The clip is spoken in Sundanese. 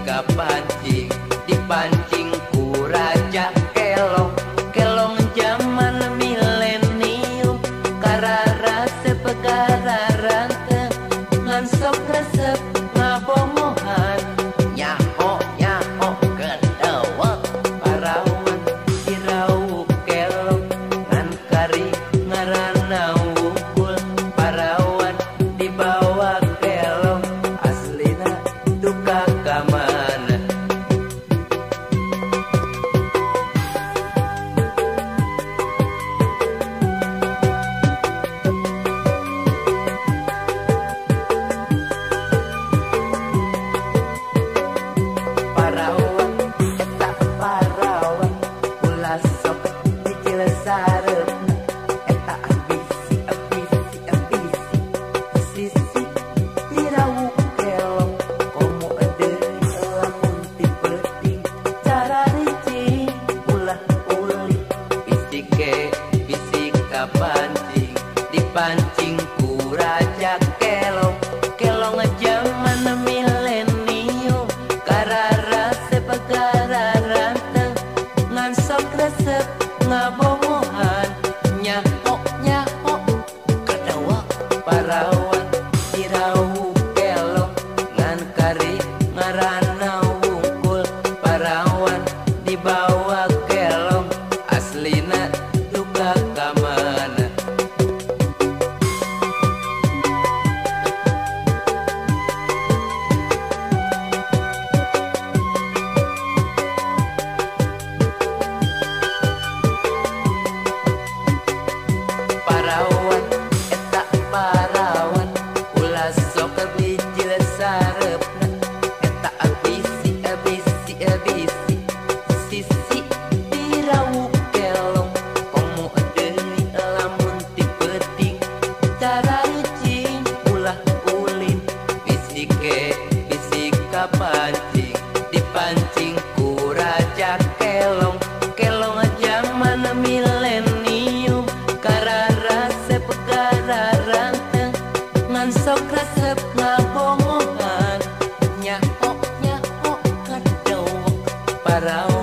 kapancing dipancing ku raja kelong kelong zaman milenium karara sepegararang ngan sok resep ngabomohan nyaho nyaho kedawak parawan dirau kelong ngan kari ngarana wungkul parawan dibawa kelong aslina duka kamana parawan eta parawan ulah sok dicil sarepna eta abisi abisi abisi sisi dirau kelong komo deui lamun tipeting cara ricing ulah uli bisik kapancing dipancing ku raja kelong kelong zaman milenium karara sepegararang ngan sok resep ngabomohan nyaho nyaho kedawak parawan dirau kelong ngan kari ngarana wungkul parawan dibawa kelong aslina duka kamana parawan eta parawan ulah sok bijil sarepna eta abisi abisi abisi sisi dirau kelong komo deui lamun tipeting cara ricing ulah ulin bisik kapancing dipancing ku raja kelong kelong zaman milenium karara sepegararang ngan sok resep ngabomohan nyaho nyaho kadawak parawan